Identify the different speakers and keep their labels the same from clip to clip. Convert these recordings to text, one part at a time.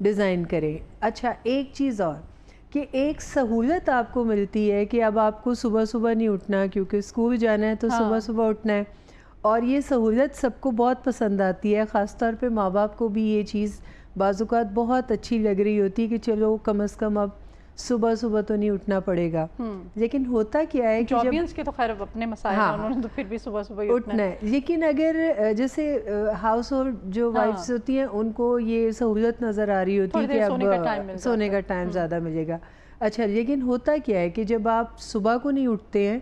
Speaker 1: Design کریں. اچھا ایک چیز اور کہ ایک سہولت آپ کو ملتی ہے کہ اب آپ کو صبح صبح نہیں اٹھنا کیونکہ اسکول جانا ہے تو صبح صبح اٹھنا ہے, اور یہ سہولت سب کو بہت پسند آتی ہے, خاص طور پہ ماں باپ کو بھی یہ چیز بعض اوقات بہت اچھی لگ رہی ہوتی ہے کہ چلو کم از کم اب صبح صبح تو نہیں اٹھنا پڑے گا. لیکن ہوتا کیا ہے کہ
Speaker 2: جابینس کے تو خیر اپنے مسائل ہیں, انہوں نے تو پھر بھی صبح صبح ہی
Speaker 1: اٹھنا ہے, لیکن اگر جیسے ہاؤس ہولڈ جو وائفز ہوتی ہیں ان کو یہ سہولت نظر آ رہی ہوتی ہے کہ اب سونے کا ٹائم زیادہ ملے گا. اچھا لیکن ہوتا کیا ہے کہ جب آپ صبح کو نہیں اٹھتے ہیں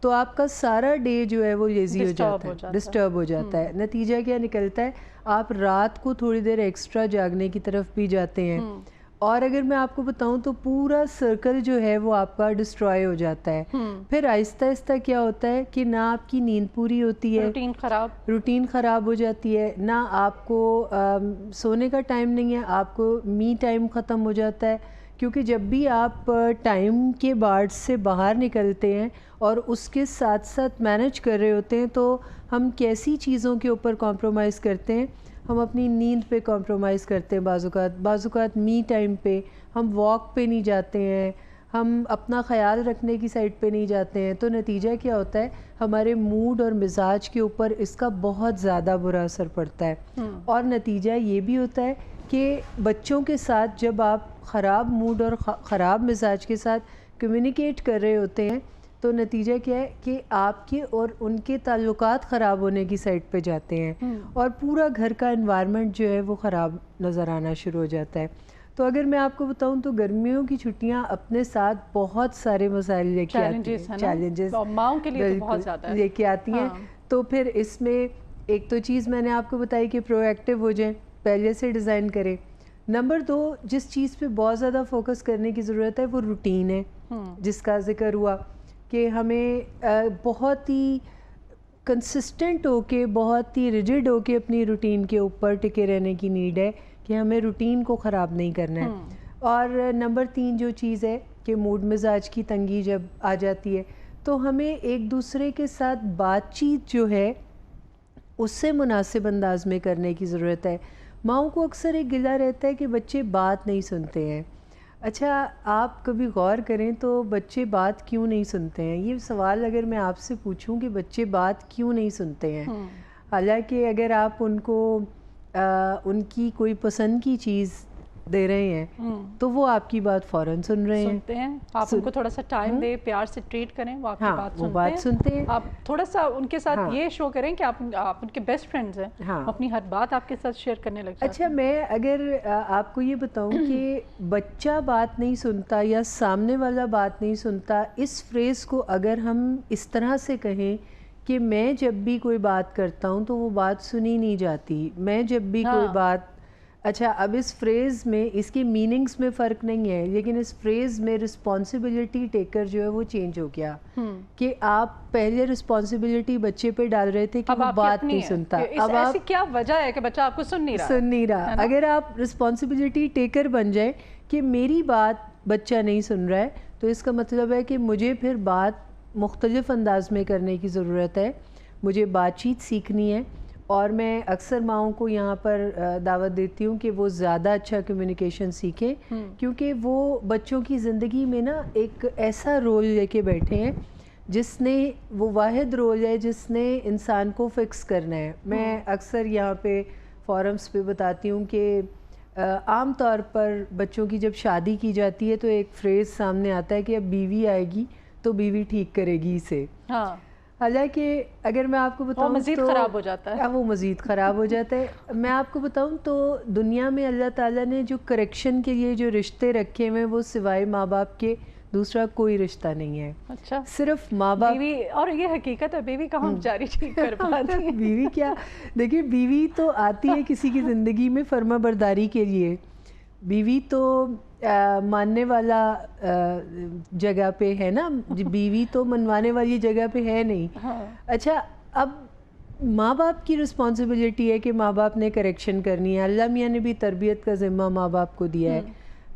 Speaker 1: تو آپ کا سارا ڈے جو ہے وہ لیزی ہو جاتا ہے, ڈسٹرب ہو جاتا ہے. نتیجہ کیا نکلتا ہے, آپ رات کو تھوڑی دیر ایکسٹرا جاگنے کی طرف بھی جاتے ہیں, اور اگر میں آپ کو بتاؤں تو پورا سرکل جو ہے وہ آپ کا ڈسٹرائے ہو جاتا ہے. پھر آہستہ آہستہ کیا ہوتا ہے کہ نہ آپ کی نیند پوری ہوتی ہے, روٹین خراب ہو جاتی ہے, نہ آپ کو سونے کا ٹائم نہیں ہے, آپ کو می ٹائم ختم ہو جاتا ہے. کیونکہ جب بھی آپ ٹائم کے بارڈ سے باہر نکلتے ہیں اور اس کے ساتھ ساتھ مینج کر رہے ہوتے ہیں تو ہم کیسی چیزوں کے اوپر کمپرومائز کرتے ہیں, ہم اپنی نیند پہ کمپرومائز کرتے ہیں, بعض اوقات می ٹائم پہ, ہم واک پہ نہیں جاتے ہیں, ہم اپنا خیال رکھنے کی سائڈ پہ نہیں جاتے ہیں. تو نتیجہ کیا ہوتا ہے, ہمارے موڈ اور مزاج کے اوپر اس کا بہت زیادہ برا اثر پڑتا ہے. اور نتیجہ یہ بھی ہوتا ہے کہ بچوں کے ساتھ جب آپ خراب موڈ اور خراب مزاج کے ساتھ کمیونیکیٹ کر رہے ہوتے ہیں تو نتیجہ کیا ہے کہ آپ کے اور ان کے تعلقات خراب ہونے کی سائڈ پہ جاتے ہیں, اور پورا گھر کا انوائرمنٹ جو ہے وہ خراب نظر آنا شروع ہو جاتا ہے. تو اگر میں آپ کو بتاؤں تو گرمیوں کی چھٹیاں اپنے ساتھ بہت سارے مسائل لے کے آتی ہیں, چیلنجز لے کے آتی ہیں. تو پھر اس میں ایک تو چیز میں نے آپ کو بتائی کہ پرو ایکٹیو ہو جائیں, پہلے سے ڈیزائن کریں. نمبر 2, جس چیز پہ بہت زیادہ فوکس کرنے کی ضرورت ہے وہ روٹین ہے, جس کا ذکر ہوا کہ ہمیں بہت ہی کنسسٹنٹ ہو کے, بہت ہی ریجڈ ہو کے اپنی روٹین کے اوپر ٹکے رہنے کی نیڈ ہے کہ ہمیں روٹین کو خراب نہیں کرنا ہے. اور نمبر 3 جو چیز ہے کہ موڈ مزاج کی تنگی جب آ جاتی ہے تو ہمیں ایک دوسرے کے ساتھ بات چیت جو ہے اس سے مناسب انداز میں کرنے کی ضرورت ہے. ماؤں کو اکثر ایک گلہ رہتا ہے کہ بچے بات نہیں سنتے ہیں. اچھا آپ کبھی غور کریں تو بچے بات کیوں نہیں سنتے ہیں؟ یہ سوال اگر میں آپ سے پوچھوں کہ بچے بات کیوں نہیں سنتے ہیں, حالانکہ اگر آپ ان کو ان کی کوئی پسند کی چیز دے رہے ہیں تو وہ آپ کی بات فوراً سن رہے
Speaker 2: ہیں. آپ ان کو تھوڑا سا ٹائم دیں, پیار سے ٹریٹ کریں, وہ آپ کی بات سنتے ہیں. آپ تھوڑا سا ان کے ساتھ یہ شو کریں کہ آپ ان کے بیسٹ فرینڈز ہیں, اپنی ہر بات آپ کے ساتھ شیئر کرنے لگ جاتے ہیں.
Speaker 1: اچھا میں اگر آپ کو یہ بتاؤں کہ بچہ بات نہیں سنتا یا سامنے والا بات نہیں سنتا, اس فریز کو اگر ہم اس طرح سے کہیں کہ میں جب بھی کوئی بات کرتا ہوں تو وہ بات سنی نہیں جاتی, میں جب بھی کوئی بات, اچھا اب اس فریز میں اس کی میننگز میں فرق نہیں ہے, لیکن اس فریز میں رسپانسبلٹی ٹیکر جو ہے وہ چینج ہو گیا کہ آپ پہلے رسپانسبلٹی بچے پہ ڈال رہے تھے کہ وہ بات نہیں سنتا,
Speaker 2: اب ایسی کیا وجہ ہے کہ بچہ آپ کو سن نہیں رہا.
Speaker 1: اگر آپ رسپانسبلٹی ٹیکر بن جائیں کہ میری بات بچہ نہیں سن رہا ہے تو اس کا مطلب ہے کہ مجھے پھر بات مختلف انداز میں کرنے کی ضرورت ہے, مجھے بات چیت سیکھنی ہے. اور میں اکثر ماؤں کو یہاں پر دعوت دیتی ہوں کہ وہ زیادہ اچھا کمیونیکیشن سیکھیں, کیونکہ وہ بچوں کی زندگی میں نا ایک ایسا رول لے کے بیٹھے ہیں جس نے, وہ واحد رول ہے جس نے انسان کو فکس کرنا ہے. میں اکثر یہاں پہ فورمز پہ بتاتی ہوں کہ عام طور پر بچوں کی جب شادی کی جاتی ہے تو ایک فریز سامنے آتا ہے کہ اب بیوی آئے گی تو بیوی ٹھیک کرے گی اسے. حالانکہ اگر میں آپ کو بتاؤں
Speaker 2: مزید خراب ہو جاتا ہے,
Speaker 1: وہ مزید خراب ہو جاتا ہے. میں آپ کو بتاؤں تو دنیا میں اللہ تعالیٰ نے جو کریکشن کے لیے جو رشتے رکھے ہوئے وہ سوائے ماں باپ کے دوسرا کوئی رشتہ نہیں ہے.
Speaker 2: اچھا
Speaker 1: صرف ماں باپ.
Speaker 2: بیوی, اور یہ حقیقت ہے, بیوی کہاں بیچاری ٹھیک کر پاتی ہے.
Speaker 1: بیوی کیا, دیکھیے بیوی تو آتی ہے کسی کی زندگی میں فرما برداری کے لیے, بیوی تو ماننے والا جگہ پہ ہے نا, بیوی تو منوانے والی جگہ پہ ہے نہیں. اچھا اب ماں باپ کی رسپانسبلٹی ہے کہ ماں باپ نے کریکشن کرنی ہے. اللہ میاں نے بھی تربیت کا ذمہ ماں باپ کو دیا ہے,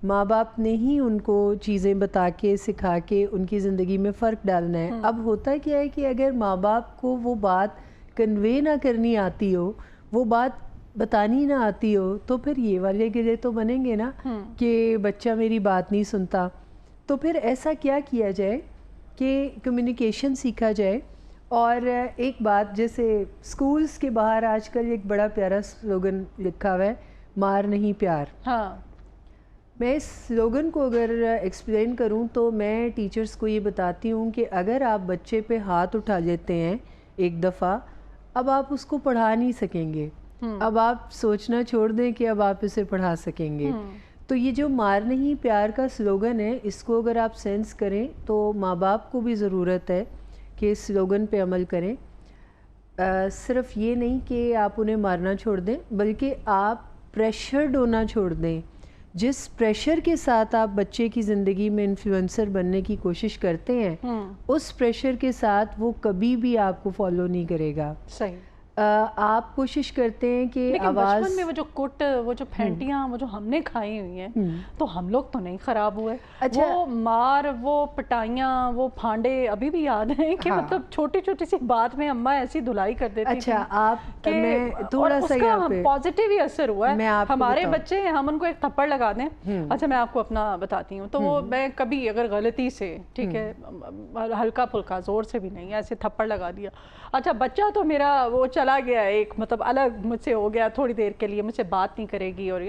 Speaker 1: ماں باپ نے ہی ان کو چیزیں بتا کے سکھا کے ان کی زندگی میں فرق ڈالنا ہے. اب ہوتا کیا ہے کہ اگر ماں باپ کو وہ بات کنوے نہ کرنی آتی ہو, وہ بات بتانی نہ آتی ہو تو پھر یہ والے گلے تو بنیں گے نا کہ بچہ میری بات نہیں سنتا. تو پھر ایسا کیا کیا جائے کہ کمیونیکیشن سیکھا جائے. اور ایک بات, جیسے سکولز کے باہر آج کل ایک بڑا پیارا سلوگن لکھا ہوا ہے, مار نہیں پیار.
Speaker 2: ہاں,
Speaker 1: میں اس سلوگن کو اگر ایکسپلین کروں تو میں ٹیچرز کو یہ بتاتی ہوں کہ اگر آپ بچے پہ ہاتھ اٹھا لیتے ہیں ایک دفعہ, اب آپ اس کو پڑھا نہیں سکیں گے. اب آپ سوچنا چھوڑ دیں کہ اب آپ اسے پڑھا سکیں گے. تو یہ جو مار نہیں پیار کا سلوگن ہے, اس کو اگر آپ سینس کریں تو ماں باپ کو بھی ضرورت ہے کہ اس سلوگن پہ عمل کریں. صرف یہ نہیں کہ آپ انہیں مارنا چھوڑ دیں, بلکہ آپ پریشرڈ ہونا چھوڑ دیں. جس پریشر کے ساتھ آپ بچے کی زندگی میں انفلوئنسر بننے کی کوشش کرتے ہیں, اس پریشر کے ساتھ وہ کبھی بھی آپ کو فالو نہیں کرے گا.
Speaker 2: صحیح.
Speaker 1: آپ کوشش کرتے ہیں کہ
Speaker 2: آواز, بچپن میں وہ جو کٹ, وہ جو پھینٹیاں, وہ جو ہم نے کھائی ہوئی ہیں, تو ہم لوگ تو نہیں خراب ہوئے. وہ مار, وہ پٹائیاں, وہ پھانڈے ابھی بھی یاد ہیں کہ مطلب چھوٹی چھوٹی سی بات میں اماں ایسی دھلائی کر دیتی.
Speaker 1: اچھا, آپ میں تھوڑا سا یہاں پہ
Speaker 2: پازیٹیو ہی اثر ہوا ہے. ہمارے بچے, ہم ان کو ایک تھپڑ لگا دیں. اچھا, میں آپ کو اپنا بتاتی ہوں, تو وہ میں کبھی اگر غلطی سے, ٹھیک ہے, ہلکا پھلکا, زور سے بھی نہیں, ایسے تھپڑ لگا دیا. اچھا, بچہ تو میرا وہ چلا گیا ایک, مطلب الگ مجھ سے ہو گیا تھوڑی دیر کے لیے, مجھ سے بات نہیں کرے گی, اور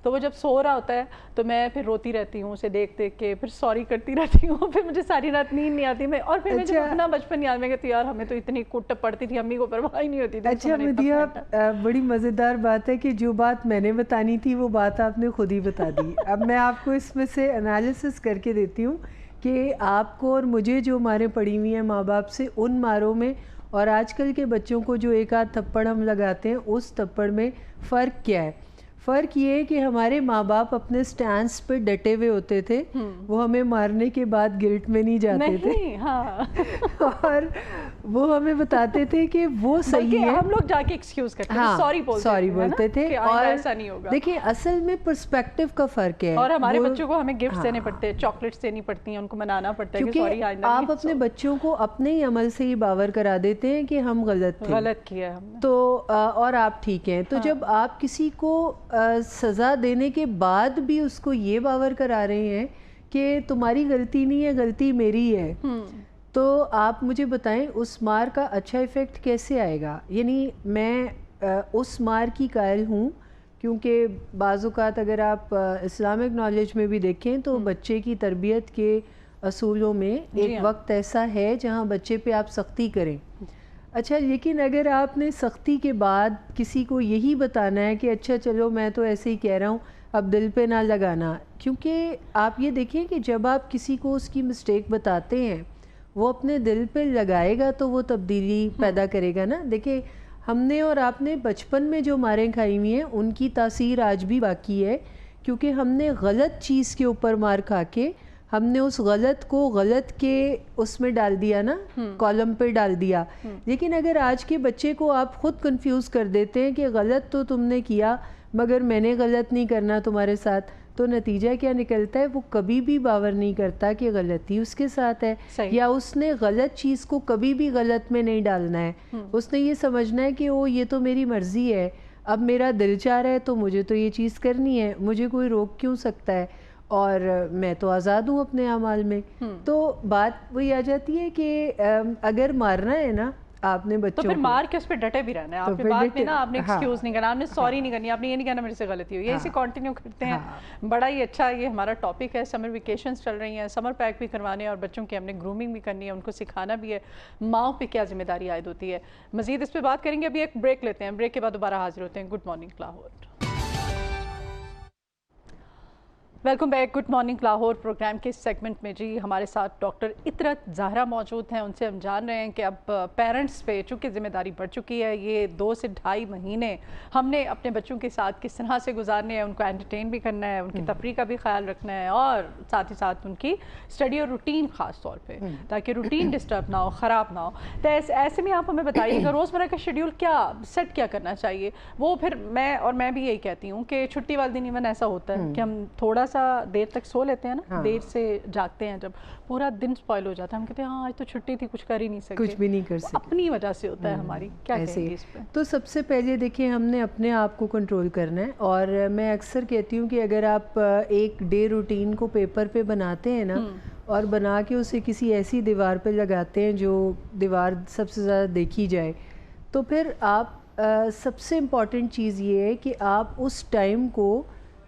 Speaker 2: تو وہ جب سو رہا ہوتا ہے تو میں پھر روتی رہتی ہوں اسے دیکھ دیکھ کے, پھر سوری کرتی رہتی ہوں, پھر مجھے ساری رات نیند نہیں آتی. اور پھر میں جب اپنا بچپن یاد میں کہتی یار ہمیں تو اتنی کٹ پڑتی تھی, امی کو پرواہ ہی نہیں ہوتی تھی.
Speaker 1: اچھا مدیحہ, بڑی مزیدار بات ہے کہ جو بات میں نے بتانی تھی وہ بات آپ نے خود ہی بتا دی. اب میں آپ کو اس میں سے انالیسس کر کے دیتی ہوں کہ آپ کو اور مجھے جو ماریں پڑی ہوئی ہیں ماں باپ سے, ان ماروں میں اور آج کل کے بچوں کو جو ایک آدھ تھپڑ ہم لگاتے ہیں, اس تھپڑ میں فرق کیا ہے؟ فرق یہ ہے کہ ہمارے ماں باپ اپنے سٹینس پہ ڈٹے ہوئے ہوتے تھے, وہ ہمیں مارنے کے بعد گلٹ میں نہیں جاتے تھے, اور وہ ہمیں بتاتے تھے کہ وہ صحیح ہے.
Speaker 2: ہم لوگ جا کے ایکسکیوز کرتے تھے, سوری
Speaker 1: بولتے تھے, اور
Speaker 2: ایسا نہیں ہوگا.
Speaker 1: دیکھیں اصل میں پرسپیکٹو کا فرق ہے.
Speaker 2: اور ہمارے بچوں کو ہمیں گفٹس دینے پڑتے ہیں, چاکلیٹس دینی پڑتی ہیں, ان کو منانا پڑتا ہے کہ سوری آئندہ.
Speaker 1: آپ اپنے بچوں کو اپنے ہی عمل سے ہی باور کرا دیتے ہیں کہ ہم غلط
Speaker 2: کیا ہم نے,
Speaker 1: تو اور آپ ٹھیک ہیں. تو جب آپ کسی کو سزا دینے کے بعد بھی اس کو یہ باور کرا رہے ہیں کہ تمہاری غلطی نہیں ہے, غلطی میری ہے, تو آپ مجھے بتائیں اس مار کا اچھا ایفیکٹ کیسے آئے گا؟ یعنی میں اس مار کی قائل ہوں, کیونکہ بعض اوقات اگر آپ اسلامک نالج میں بھی دیکھیں تو بچے کی تربیت کے اصولوں میں ایک وقت ایسا ہے جہاں بچے پہ آپ سختی کریں. اچھا, لیکن اگر آپ نے سختی کے بعد کسی کو یہی بتانا ہے کہ اچھا چلو میں تو ایسے ہی کہہ رہا ہوں, اب دل پہ نہ لگانا, کیونکہ آپ یہ دیکھیں کہ جب آپ کسی کو اس کی مسٹیک بتاتے ہیں وہ اپنے دل پہ لگائے گا تو وہ تبدیلی پیدا کرے گا نا. دیکھیں ہم نے اور آپ نے بچپن میں جو ماریں کھائی ہوئی ہیں ان کی تاثیر آج بھی باقی ہے, کیونکہ ہم نے غلط چیز کے اوپر مار کھا کے ہم نے اس غلط کو غلط کے اس میں ڈال دیا نا, کالم پہ ڈال دیا. لیکن اگر آج کے بچے کو آپ خود کنفیوز کر دیتے ہیں کہ غلط تو تم نے کیا مگر میں نے غلط نہیں کرنا تمہارے ساتھ, تو نتیجہ کیا نکلتا ہے؟ وہ کبھی بھی باور نہیں کرتا کہ غلطی اس کے ساتھ ہے, یا اس نے غلط چیز کو کبھی بھی غلط میں نہیں ڈالنا ہے. اس نے یہ سمجھنا ہے کہ وہ یہ تو میری مرضی ہے, اب میرا دل چاہ رہا ہے تو مجھے تو یہ چیز کرنی ہے, مجھے کوئی روک کیوں سکتا ہے, اور میں تو آزاد ہوں اپنے اعمال میں. تو بات وہی آ جاتی ہے کہ اگر مارنا ہے نا آپ نے بچوں
Speaker 2: تو پھر مار کے اس پہ ڈٹے بھی رہنا ہے. آپ کی بات میں نا آپ نے ایکسکیوز نہیں کرنا, آپ نے سوری نہیں کرنی, آپ نے یہ نہیں کہنا میرے سے غلطی ہوئی. اسے کنٹینیو کرتے ہیں. بڑا ہی اچھا یہ ہمارا ٹاپک ہے. سمر ویکیشنز چل رہی ہیں, سمر پیک بھی کروانے اور بچوں کی ہم نے گرومنگ بھی کرنی ہے, ان کو سکھانا بھی ہے ماؤں پہ کیا ذمہ داری عائد ہوتی ہے. مزید اس پہ بات کریں گے. ابھی ایک بریک لیتے ہیں, بریک کے بعد دوبارہ حاضر ہوتے ہیں. Good morning Lahore. Welcome back. Good morning Lahore program کے سیگمنٹ میں جی ہمارے ساتھ ڈاکٹر اطرت زہرا موجود ہیں. ان سے ہم جان رہے ہیں کہ اب پیرنٹس پہ چونکہ ذمہ داری بڑھ چکی ہے, یہ 2 سے 2.5 مہینے ہم نے اپنے بچوں کے ساتھ کس طرح سے گزارنے ہیں, ان کو انٹرٹین بھی کرنا ہے, ان کی تفریح کا بھی خیال رکھنا ہے, اور ساتھ ہی ساتھ ان کی اسٹڈی اور روٹین خاص طور پہ, تاکہ روٹین ڈسٹرب نہ ہو, خراب نہ ہو. تو ایسے میں آپ ہمیں بتائیے گا روزمرہ کا شیڈیول کیا سیٹ کیا کرنا چاہیے. وہ پھر میں بھی یہی کہتی ہوں کہ چھٹی والے دن ایون ایسا ہوتا ہے کہ ہم تھوڑا سا دیر تک سو لیتے ہیں نا, دیر سے جاگتے ہیں, جب پورا دن سپوائل ہو جاتا ہے, ہم کہتے ہیں ہاں آج تو چھٹی تھی, کچھ کر ہی نہیں سکتے,
Speaker 1: کچھ بھی نہیں کر سکتے,
Speaker 2: اپنی وجہ سے ہوتا ہے ہماری. کیا کہیں گے اس پہ؟
Speaker 1: تو سب سے پہلے دیکھیں ہم نے اپنے آپ کو کنٹرول کرنا ہے, اور میں اکثر کہتی ہوں کہ اگر آپ ایک ڈے روٹین کو پیپر پہ بناتے ہیں نا, اور بنا کے اسے کسی ایسی دیوار پہ لگاتے ہیں جو دیوار سب سے زیادہ دیکھی جائے, تو پھر آپ سب سے امپورٹنٹ چیز یہ ہے کہ آپ اس ٹائم کو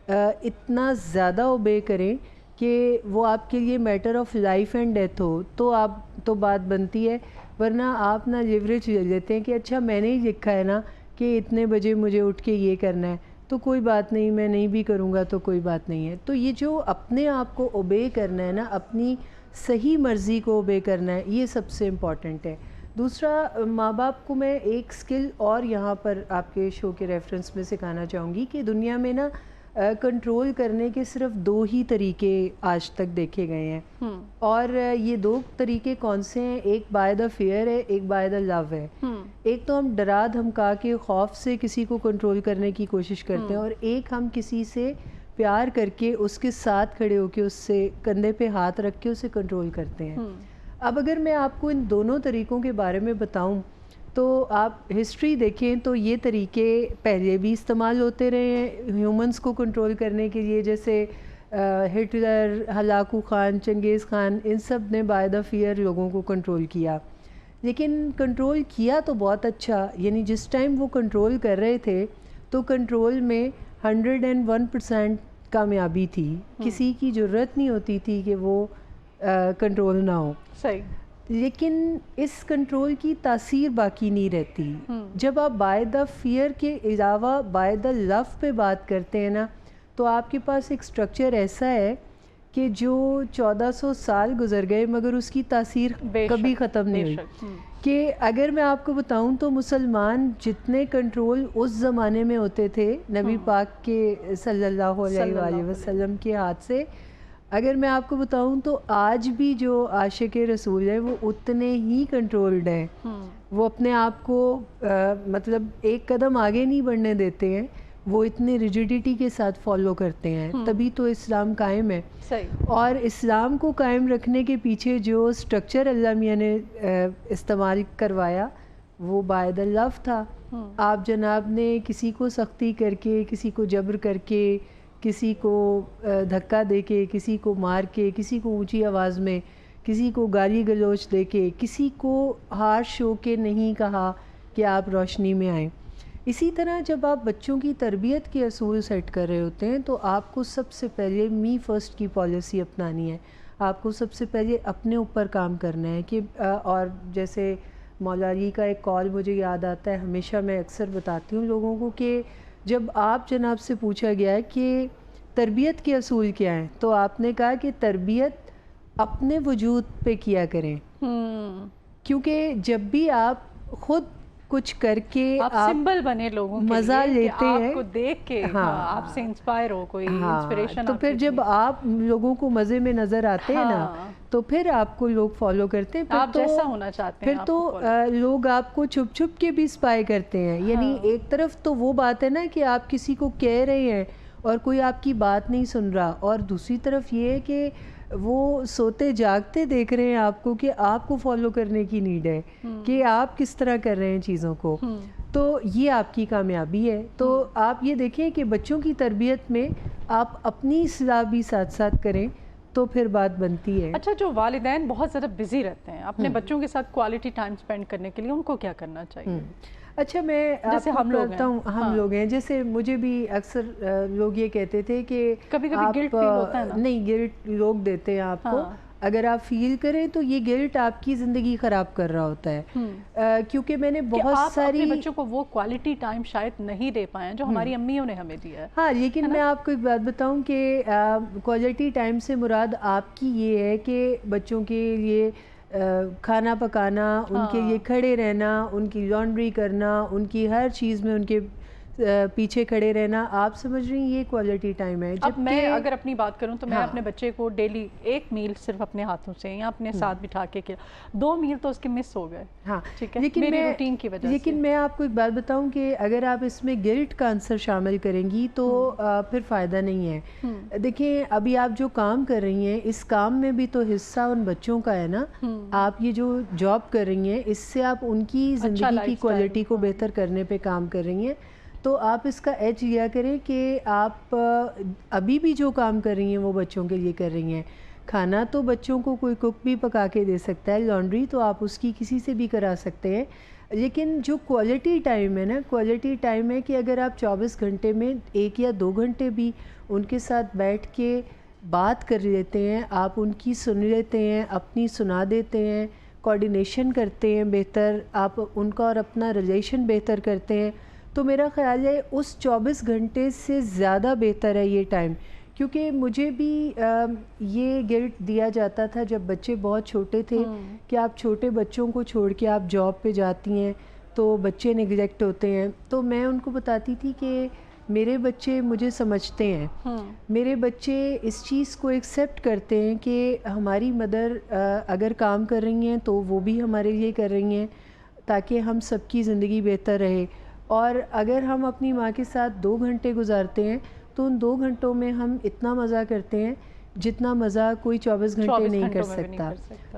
Speaker 1: اتنا زیادہ اوبے کریں کہ وہ آپ کے لیے matter of life and death ہو, تو آپ تو بات بنتی ہے. ورنہ آپ نہ لیوریج لے لیتے ہیں کہ اچھا میں نے ہی لکھا ہے نا کہ اتنے بجے مجھے اٹھ کے یہ کرنا ہے, تو کوئی بات نہیں, میں نہیں بھی کروں گا تو کوئی بات نہیں ہے. تو یہ جو اپنے آپ کو اوبے کرنا ہے نا, اپنی صحیح مرضی کو اوبے کرنا ہے, یہ سب سے امپورٹنٹ ہے. دوسرا, ماں باپ کو میں ایک سکل اور یہاں پر آپ کے شو کے ریفرنس میں سکھانا چاہوں گی کہ دنیا میں نا کنٹرول کرنے کے صرف 2 ہی طریقے آج تک دیکھے گئے ہیں, اور یہ 2 طریقے کون سے ہیں؟ ایک بائی دا فیئر ہے, ایک بائی دا لو ہے. ایک تو ہم ڈرا دھمکا کے خوف سے کسی کو کنٹرول کرنے کی کوشش کرتے ہیں, اور ایک ہم کسی سے پیار کر کے اس کے ساتھ کھڑے ہو کے اس سے کندھے پہ ہاتھ رکھ کے اسے کنٹرول کرتے ہیں. اب اگر میں آپ کو ان دونوں طریقوں کے بارے میں بتاؤں تو آپ ہسٹری دیکھیں تو یہ طریقے پہلے بھی استعمال ہوتے رہے ہیں ہیومنس کو کنٹرول کرنے کے لیے, جیسے ہٹلر, ہلاکو خان, چنگیز خان, ان سب نے بائی دا فیئر لوگوں کو کنٹرول کیا. لیکن کنٹرول کیا تو بہت اچھا, یعنی جس ٹائم وہ کنٹرول کر رہے تھے تو کنٹرول میں 101% کامیابی تھی, کسی کی ضرورت نہیں ہوتی تھی کہ وہ کنٹرول نہ ہو.
Speaker 2: صحیح.
Speaker 1: لیکن اس کنٹرول کی تاثیر باقی نہیں رہتی. جب آپ بائی دا فیئر کے علاوہ بائی دا لو پہ بات کرتے ہیں نا, تو آپ کے پاس ایک سٹرکچر ایسا ہے کہ جو 1400 سال گزر گئے مگر اس کی تاثیر کبھی ختم نہیں ہوئی. کہ اگر میں آپ کو بتاؤں تو مسلمان جتنے کنٹرول اس زمانے میں ہوتے تھے نبی پاک کے صلی اللہ علیہ وآلہ وسلم کے ہاتھ سے, اگر میں آپ کو بتاؤں تو آج بھی جو عاشق رسول ہے وہ اتنے ہی کنٹرولڈ ہیں. وہ اپنے آپ کو مطلب ایک قدم آگے نہیں بڑھنے دیتے ہیں, وہ اتنے ریجیڈیٹی کے ساتھ فالو کرتے ہیں, تبھی تو اسلام قائم ہے. اور اسلام کو قائم رکھنے کے پیچھے جو سٹرکچر اللہ میاں نے استعمال کروایا وہ بائی دا لو تھا. آپ جناب نے کسی کو سختی کر کے, کسی کو جبر کر کے, کسی کو دھکا دے کے, کسی کو مار کے, کسی کو اونچی آواز میں, کسی کو گالی گلوچ دے کے, کسی کو ہارش ہو کے نہیں کہا کہ آپ روشنی میں آئیں. اسی طرح جب آپ بچوں کی تربیت کے اصول سیٹ کر رہے ہوتے ہیں تو آپ کو سب سے پہلے می فرسٹ کی پالیسی اپنانی ہے. آپ کو سب سے پہلے اپنے اوپر کام کرنا ہے کہ اور جیسے مولا علی کا ایک قول مجھے یاد آتا ہے, ہمیشہ میں اکثر بتاتی ہوں لوگوں کو کہ جب آپ جناب سے پوچھا گیا ہے کہ تربیت کے اصول کیا ہیں تو آپ نے کہا کہ تربیت اپنے وجود پہ کیا کریں, کیونکہ جب بھی آپ خود کچھ کر کے
Speaker 2: آپ سمبل بنے لوگوں کے
Speaker 1: مزہ لیتے ہیں,
Speaker 2: آپ کو دیکھ کے آپ سے انسپائر ہو, کوئی انسپریشن,
Speaker 1: تو پھر جب آپ لوگوں کو مزے میں نظر آتے ہیں نا تو پھر آپ کو لوگ فالو کرتے ہیں,
Speaker 2: آپ جیسا ہونا چاہتے ہیں,
Speaker 1: پھر تو لوگ آپ کو چھپ چھپ کے بھی اسپائی کرتے ہیں. یعنی ایک طرف تو وہ بات ہے نا کہ آپ کسی کو کہہ رہے ہیں اور کوئی آپ کی بات نہیں سن رہا, اور دوسری طرف یہ ہے کہ وہ سوتے جاگتے دیکھ رہے ہیں آپ کو کہ آپ کو فالو کرنے کی نیڈ ہے کہ آپ کس طرح کر رہے ہیں چیزوں کو. تو یہ آپ کی کامیابی ہے. تو آپ یہ دیکھیں کہ بچوں کی تربیت میں آپ اپنی اصلاح بھی ساتھ ساتھ کریں تو پھر بات بنتی ہے.
Speaker 2: اچھا, جو والدین بہت زیادہ بزی رہتے ہیں اپنے بچوں کے ساتھ کوالٹی ٹائم سپینڈ کرنے کے لیے, ان کو کیا کرنا چاہیے؟
Speaker 1: اچھا, میں
Speaker 2: جیسے ہم
Speaker 1: لوگ ہیں, جیسے مجھے بھی اکثر لوگ یہ کہتے تھے کہ
Speaker 2: کبھی کبھی گلٹ فیل ہوتا ہے نا.
Speaker 1: نہیں, گلٹ لوگ دیتے ہیں آپ کو, اگر آپ فیل کریں تو یہ گلٹ آپ کی زندگی خراب کر رہا ہوتا ہے, کیونکہ میں نے بہت ساری
Speaker 2: اپنے بچوں کو وہ کوالٹی ٹائم شاید نہیں دے پائے جو ہماری امیوں نے ہمیں دیا ہے.
Speaker 1: ہاں, لیکن میں آپ کو ایک بات بتاؤں کہ کوالٹی ٹائم سے مراد آپ کی یہ ہے کہ بچوں کے لیے کھانا پکانا, ان کے لیے کھڑے رہنا, ان کی لانڈری کرنا, ان کی ہر چیز میں ان کے پیچھے کھڑے رہنا، آپ سمجھ رہی ہیں یہ کوالٹی ٹائم ہے.
Speaker 2: اب میں اگر اپنی بات کروں تو میں اپنے بچے کو ڈیلی ایک میل صرف اپنے ہاتھوں سے یا اپنے ساتھ بٹھا کے 2 میل تو اس کے مس ہو گئے.
Speaker 1: ہاں
Speaker 2: ٹھیک ہے، میری روٹین کی وجہ سے.
Speaker 1: لیکن میں آپ کو ایک بات بتاؤں کہ اگر آپ اس میں گلٹ کا عنصر شامل کریں گی تو پھر فائدہ نہیں ہے. دیکھیں ابھی آپ جو کام کر رہی ہیں اس کام میں بھی تو حصہ ان بچوں کا ہے نا. آپ یہ جو جاب کر رہی ہیں اس سے آپ ان کی زندگی کی کوالٹی کو بہتر کرنے پہ کام کر رہی ہیں. تو آپ اس کا ایج لیا کریں کہ آپ ابھی بھی جو کام کر رہی ہیں وہ بچوں کے لیے کر رہی ہیں. کھانا تو بچوں کو کوئی کوک بھی پکا کے دے سکتا ہے، لانڈری تو آپ اس کی کسی سے بھی کرا سکتے ہیں. لیکن جو کوالٹی ٹائم ہے نا، کوالٹی ٹائم ہے کہ اگر آپ 24 گھنٹے میں 1 یا 2 گھنٹے بھی ان کے ساتھ بیٹھ کے بات کر لیتے ہیں، آپ ان کی سن لیتے ہیں، اپنی سنا دیتے ہیں، کوارڈینیشن کرتے ہیں بہتر، آپ ان کا اور اپنا ریلیشن بہتر کرتے ہیں، تو میرا خیال ہے اس 24 گھنٹے سے زیادہ بہتر ہے یہ ٹائم. کیونکہ مجھے بھی یہ گلٹ دیا جاتا تھا جب بچے بہت چھوٹے تھے کہ آپ چھوٹے بچوں کو چھوڑ کے آپ جاب پہ جاتی ہیں تو بچے نگلیکٹ ہوتے ہیں. تو میں ان کو بتاتی تھی کہ میرے بچے مجھے سمجھتے ہیں، میرے بچے اس چیز کو ایکسیپٹ کرتے ہیں کہ ہماری مدر اگر کام کر رہی ہیں تو وہ بھی ہمارے لیے کر رہی ہیں تاکہ ہم سب کی زندگی بہتر رہے. اور اگر ہم اپنی ماں کے ساتھ 2 گھنٹے گزارتے ہیں تو ان 2 گھنٹوں میں ہم اتنا مزہ کرتے ہیں جتنا مزہ کوئی 24 گھنٹے نہیں کر سکتا.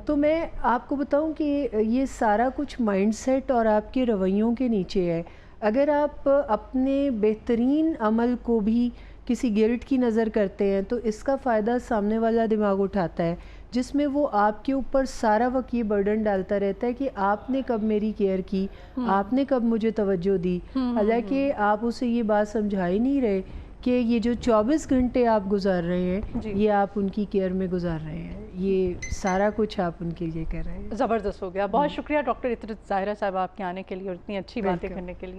Speaker 1: تو میں آپ کو بتاؤں کہ یہ سارا کچھ مائنڈ سیٹ اور آپ کے رویوں کے نیچے ہے. اگر آپ اپنے بہترین عمل کو بھی کسی گلٹ کی نظر کرتے ہیں تو اس کا فائدہ سامنے والا دماغ اٹھاتا ہے، جس میں وہ آپ کے اوپر سارا وقت یہ برڈن ڈالتا رہتا ہے کہ آپ نے کب میری کیئر کی، آپ نے کب مجھے توجہ دی. حالانکہ آپ اسے یہ بات سمجھا ہی نہیں رہے کہ یہ جو 24 گھنٹے آپ گزار رہے ہیں یہ آپ ان کی کیئر میں گزار رہے ہیں، یہ سارا کچھ آپ ان کے لیے کر رہے ہیں.
Speaker 2: زبردست ہو گیا. بہت شکریہ ڈاکٹر عطرت ظاہرہ صاحب آپ کے آنے کے لیے اور اتنی اچھی باتیں کرنے کے لیے.